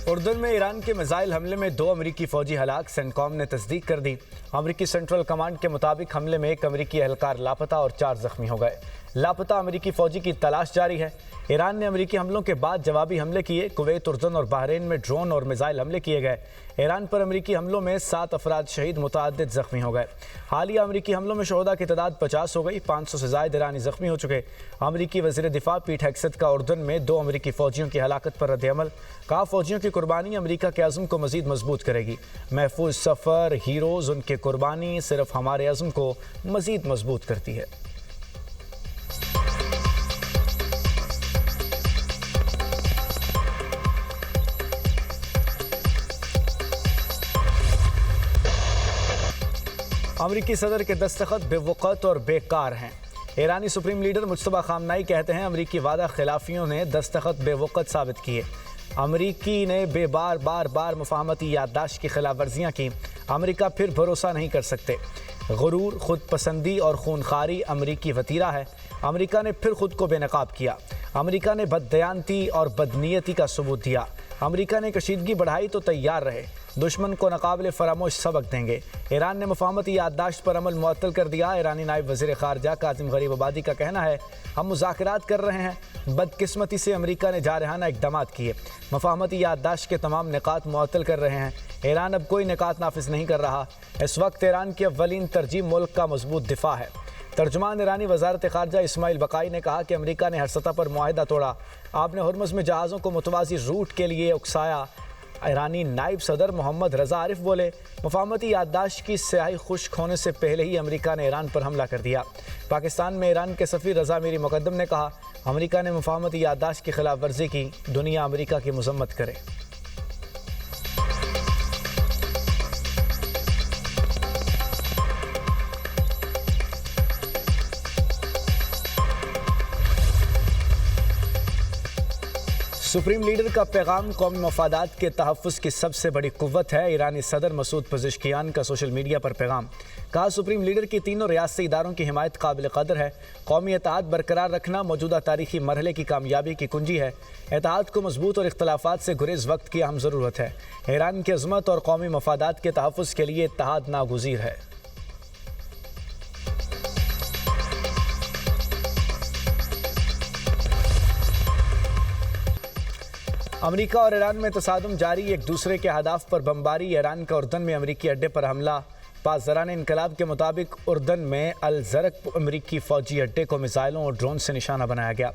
اردن میں ایران کے میزائل حملے میں 2 امریکی فوجی ہلاک، سینٹکام نے تصدیق کر دی۔ امریکی سینٹرل کمانڈ کے مطابق حملے میں 1 امریکی اہلکار لاپتہ اور 4 زخمی ہو گئے۔ لاپتہ امریکی فوجی کی تلاش جاری ہے۔ ایران نے امریکی حملوں کے بعد جوابی حملے کیے۔ کویت، اردن اور بحرین میں ڈرون اور میزائل حملے کیے گئے۔ ایران پر امریکی حملوں میں 7 افراد شہید، متعدد زخمی ہو گئے۔ حالیہ امریکی حملوں میں شہداء کی تعداد 50 ہو گئی، 500 سے زائد ایرانی زخمی ہو چکے۔ امریکی وزیر دفاع پیٹ ہیگسیت کا اردن میں 2 امریکی فوجیوں کی ہلاکت پر رد عمل، کہا فوجیوں کی قربانی امریکہ کے عزم کو مزید مضبوط کرے گی۔ محفوظ سفر، ہیروز، ان کی قربانی صرف ہمارے عزم کو مزید مضبوط کرتی ہے۔ امریکی صدر کے دستخط بے وقت اور بیکار ہیں۔ ایرانی سپریم لیڈر مجتبی خامنائی کہتے ہیں امریکی وعدہ خلافیوں نے دستخط بے وقت ثابت کیے۔ امریکی نے بار مفاہمتی یادداشت کی خلاف ورزیاں کی۔ امریکہ پھر بھروسہ نہیں کر سکتے۔ غرور، خود پسندی اور خونخواری امریکی وتیرہ ہے۔ امریکہ نے پھر خود کو بے نقاب کیا۔ امریکہ نے بددیانتی اور بدنیتی کا ثبوت دیا۔ امریکہ نے کشیدگی بڑھائی تو تیار رہے، دشمن کو ناقابل فراموش سبق دیں گے۔ ایران نے مفاہمتی یادداشت پر عمل معطل کر دیا۔ ایرانی نائب وزیر خارجہ کاظم غریب آبادی کا کہنا ہے ہم مذاکرات کر رہے ہیں۔ بدقسمتی سے امریکہ نے جارحانہ اقدامات کیے، مفاہمتی یادداشت کے تمام نکات معطل کر رہے ہیں۔ ایران اب کوئی نکات نافذ نہیں کر رہا۔ اس وقت ایران کی اولین ترجیح ملک کا مضبوط دفاع ہے۔ ترجمان ایرانی وزارت خارجہ اسماعیل بقائی نے کہا کہ امریکہ نے ہر سطح پر معاہدہ توڑا۔ آپ نے ہرمز میں جہازوں کو متوازی روٹ کے لیے اکسایا۔ ایرانی نائب صدر محمد رضا عارف بولے مفاہمتی یادداشت کی سیاہی خشک ہونے سے پہلے ہی امریکہ نے ایران پر حملہ کر دیا۔ پاکستان میں ایران کے سفیر رضا میری مقدم نے کہا امریکہ نے مفاہمتی یادداشت کی خلاف ورزی کی، دنیا امریکہ کی مذمت کرے۔ سپریم لیڈر کا پیغام قومی مفادات کے تحفظ کی سب سے بڑی قوت ہے۔ ایرانی صدر مسعود پزشکیان کا سوشل میڈیا پر پیغام، کہا سپریم لیڈر کی تینوں ریاستی اداروں کی حمایت قابل قدر ہے۔ قومی اتحاد برقرار رکھنا موجودہ تاریخی مرحلے کی کامیابی کی کنجی ہے۔ اتحاد کو مضبوط اور اختلافات سے گریز وقت کی اہم ضرورت ہے۔ ایران کی عظمت اور قومی مفادات کے تحفظ کے لیے اتحاد ناگزیر ہے۔ امریکہ اور ایران میں تصادم جاری، ایک دوسرے کے اہداف پر بمباری۔ ایران کا اردن میں امریکی اڈے پر حملہ۔ پاسداران انقلاب کے مطابق اردن میں الزرق امریکی فوجی اڈے کو میزائلوں اور ڈرون سے نشانہ بنایا گیا۔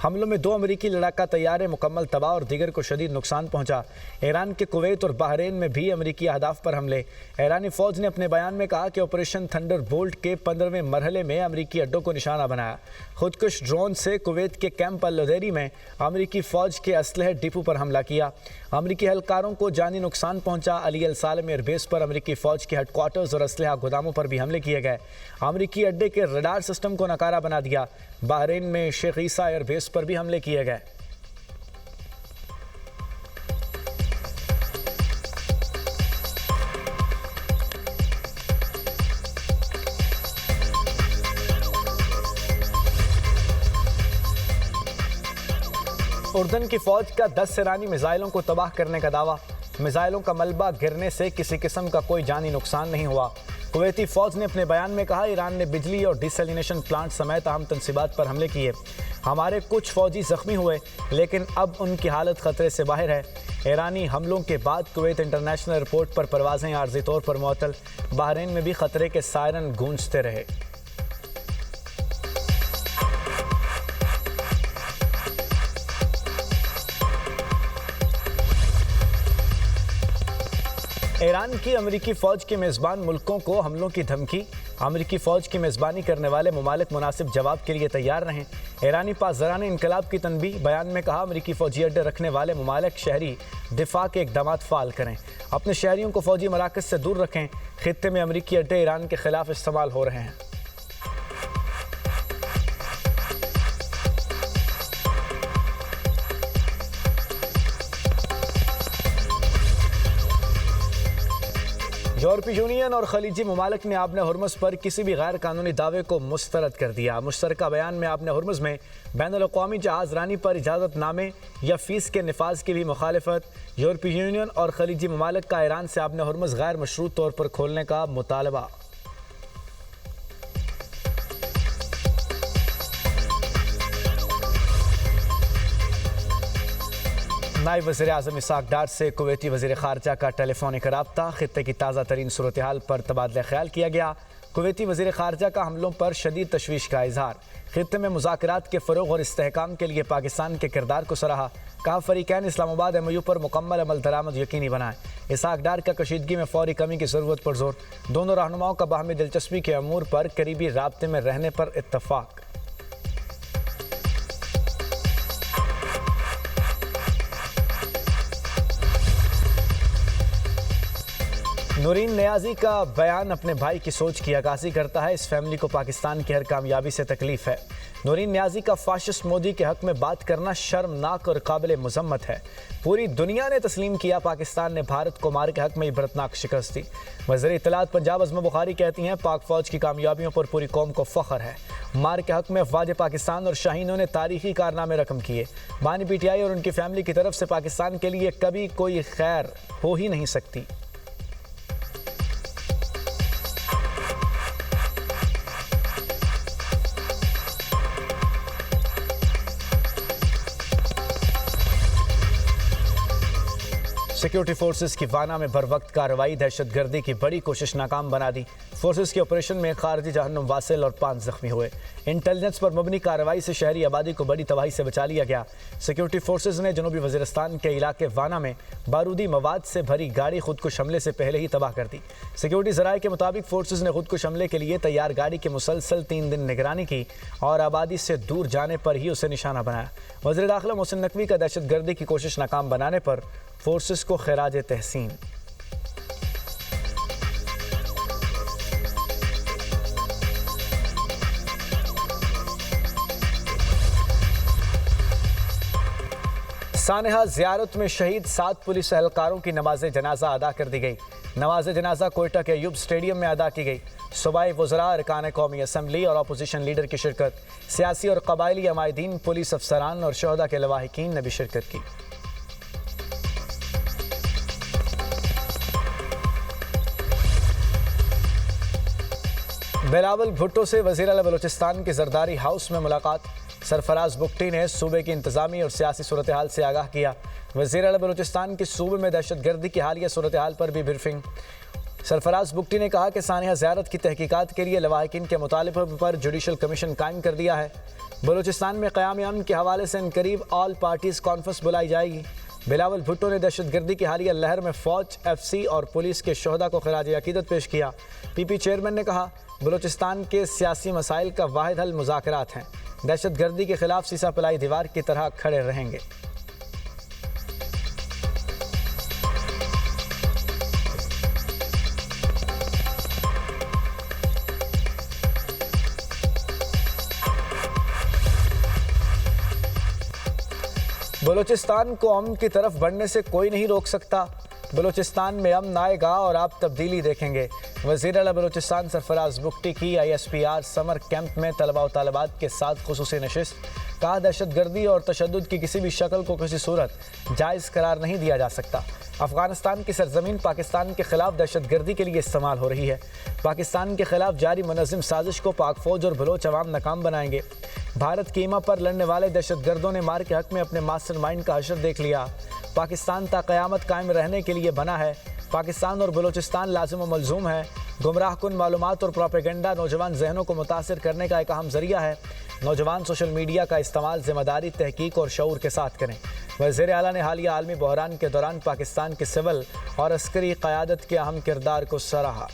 حملوں میں 2 امریکی لڑاکا طیارے مکمل تباہ اور دیگر کو شدید نقصان پہنچا۔ ایران کے کویت اور بحرین میں بھی امریکی اہداف پر حملے۔ ایرانی فوج نے اپنے بیان میں کہا کہ آپریشن تھنڈر بولٹ کے 15ویں مرحلے میں امریکی اڈوں کو نشانہ بنایا۔ خودکش ڈرون سے کویت کے کیمپ الودیری میں امریکی فوج کے اسلحے ڈپو پر حملہ کیا۔ امریکی اہلکاروں کو جانی نقصان پہنچا۔ علی السالم ایئر بیس پر امریکی فوج کے ہیڈ کوارٹرز اور اسلحہ گوداموں پر بھی حملے کیے گئے۔ امریکی اڈے کے ریڈار سسٹم کو ناکارہ بنا دیا۔ بحرین میں شیخ عیسیٰ ایئر بیس پر بھی حملے کیے گئے۔ اردن کی فوج کا 10 ایرانی میزائلوں کو تباہ کرنے کا دعویٰ۔ میزائلوں کا ملبہ گرنے سے کسی قسم کا کوئی جانی نقصان نہیں ہوا۔ کویتی فوج نے اپنے بیان میں کہا ایران نے بجلی اور ڈیسیلینیشن پلانٹ سمیت اہم تنصیبات پر حملے کیے۔ ہمارے کچھ فوجی زخمی ہوئے لیکن اب ان کی حالت خطرے سے باہر ہے۔ ایرانی حملوں کے بعد کویت انٹرنیشنل ایئرپورٹ پر پروازیں عارضی طور پر معطل۔ بحرین میں بھی خطرے کے سائرن گونجتے رہے۔ ایران کی امریکی فوج کے میزبان ملکوں کو حملوں کی دھمکی۔ امریکی فوج کی میزبانی کرنے والے ممالک مناسب جواب کے لیے تیار رہیں۔ ایرانی پاسداران انقلاب کی تنبیہ، بیان میں کہا امریکی فوجی اڈے رکھنے والے ممالک شہری دفاع کے اقدامات فعال کریں، اپنے شہریوں کو فوجی مراکز سے دور رکھیں۔ خطے میں امریکی اڈے ایران کے خلاف استعمال ہو رہے ہیں۔ یورپی یونین اور خلیجی ممالک نے آبِ ہرمز پر کسی بھی غیر قانونی دعوے کو مسترد کر دیا۔ مشترکہ بیان میں آبِ ہرمز میں بین الاقوامی جہاز رانی پر اجازت نامے یا فیس کے نفاذ کی بھی مخالفت، یورپی یونین اور خلیجی ممالک کا ایران سے آبِ ہرمز غیر مشروط طور پر کھولنے کا مطالبہ۔ نائب وزیر اعظم اسحاق ڈار سے کویتی وزیر خارجہ کا ٹیلی فونک رابطہ، خطے کی تازہ ترین صورتحال پر تبادلہ خیال کیا گیا۔ کویتی وزیر خارجہ کا حملوں پر شدید تشویش کا اظہار، خطے میں مذاکرات کے فروغ اور استحکام کے لیے پاکستان کے کردار کو سراہا، کہا فریقین اسلام آباد MOU پر مکمل عمل درآمد یقینی بنائیں۔ اسحاق ڈار کا کشیدگی میں فوری کمی کی ضرورت پر زور، دونوں رہنماؤں کا باہمی دلچسپی کے امور پر قریبی رابطے میں رہنے پر اتفاق۔ نورین نیازی کا بیان اپنے بھائی کی سوچ کی عکاسی کرتا ہے، اس فیملی کو پاکستان کی ہر کامیابی سے تکلیف ہے۔ نورین نیازی کا فاشسٹ مودی کے حق میں بات کرنا شرمناک اور قابل مذمت ہے۔ پوری دنیا نے تسلیم کیا پاکستان نے بھارت کو مار کے حق میں عبرتناک شکست دی۔ وزیر اطلاعات پنجاب عظمہ بخاری کہتی ہیں پاک فوج کی کامیابیوں پر پوری قوم کو فخر ہے۔ مار کے حق میں افواج پاکستان اور شاہینوں نے تاریخی کارنامے رقم کیے۔ بانی PTI اور ان کی فیملی کی طرف سے پاکستان کے لیے کبھی کوئی خیر ہو ہی نہیں سکتی۔ سیکیورٹی فورسز کی وانا میں بروقت کارروائی، دہشت گردی کی بڑی کوشش ناکام بنا دی۔ فورسز کے آپریشن میں خارجی جہنم واصل اور 5 زخمی ہوئے۔ انٹیلیجنس پر مبنی کارروائی سے شہری آبادی کو بڑی تباہی سے بچا لیا گیا۔ سیکیورٹی فورسز نے جنوبی وزیرستان کے علاقے وانا میں بارودی مواد سے بھری گاڑی خودکش حملے سے پہلے ہی تباہ کر دی۔ سیکیورٹی ذرائع کے مطابق فورسز نے خودکش حملے کے لیے تیار گاڑی کی مسلسل 3 دن نگرانی کی اور آبادی سے دور جانے پر ہی اسے نشانہ بنایا۔ وزیر داخلہ محسن نقوی کا دہشت گردی کی کوشش ناکام بنانے پر فورسز کو خراج تحسین۔ سانحہ زیارت میں شہید 7 پولیس اہلکاروں کی نماز جنازہ ادا کر دی گئی۔ نماز جنازہ کوئٹہ کے ایوب سٹیڈیم میں ادا کی گئی۔ صوبائی وزراء، ارکان قومی اسمبلی اور اپوزیشن لیڈر کی شرکت، سیاسی اور قبائلی عمائدین، پولیس افسران اور شہداء کے لواحقین نے بھی شرکت کی۔ بلاول بھٹو سے وزیر اعلیٰ بلوچستان کے زرداری ہاؤس میں ملاقات، سرفراز بگٹی نے صوبے کی انتظامی اور سیاسی صورتحال سے آگاہ کیا۔ وزیر اعلیٰ بلوچستان کے صوبے میں دہشت گردی کی حالیہ صورتحال پر بھی بریفنگ۔ سرفراز بگٹی نے کہا کہ سانحہ زیارت کی تحقیقات کے لیے لواحقین کے مطالبے پر جوڈیشل کمیشن قائم کر دیا ہے۔ بلوچستان میں قیام امن کے حوالے سے انقریب آل پارٹیز کانفرنس بلائی جائے گی۔ بلاول بھٹو نے دہشت گردی کی حالیہ لہر میں فوج، FC اور پولیس کے شہداء کو خراج عقیدت پیش کیا۔ PP چیئرمین نے کہا بلوچستان کے سیاسی مسائل کا واحد حل مذاکرات ہیں، دہشت گردی کے خلاف سیسا پلائی دیوار کی طرح کھڑے رہیں گے۔ بلوچستان کو امن کی طرف بڑھنے سے کوئی نہیں روک سکتا۔ بلوچستان میں امن آئے گا اور آپ تبدیلی دیکھیں گے۔ وزیر اعلیٰ بلوچستان سرفراز بگٹی کی ISPR سمر کیمپ میں طلباء و طالبات کے ساتھ خصوصی نشست، کہا دہشت گردی اور تشدد کی کسی بھی شکل کو کسی صورت جائز قرار نہیں دیا جا سکتا۔ افغانستان کی سرزمین پاکستان کے خلاف دہشت گردی کے لیے استعمال ہو رہی ہے۔ پاکستان کے خلاف جاری منظم سازش کو پاک فوج اور بلوچ عوام ناکام بنائیں گے۔ بھارت کی ایما پر لڑنے والے دہشت گردوں نے مار کے حق میں اپنے ماسٹر مائنڈ کا حشر دیکھ لیا۔ پاکستان تا قیامت قائم رہنے کے لیے بنا ہے۔ پاکستان اور بلوچستان لازم و ملزوم ہے۔ گمراہ کن معلومات اور پروپیگنڈا نوجوان ذہنوں کو متاثر کرنے کا ایک اہم ذریعہ ہے۔ نوجوان سوشل میڈیا کا استعمال ذمہ داری، تحقیق اور شعور کے ساتھ کریں۔ وزیر اعلیٰ نے حالیہ عالمی بحران کے دوران پاکستان کے سول اور عسکری قیادت کے اہم کردار کو سراہا۔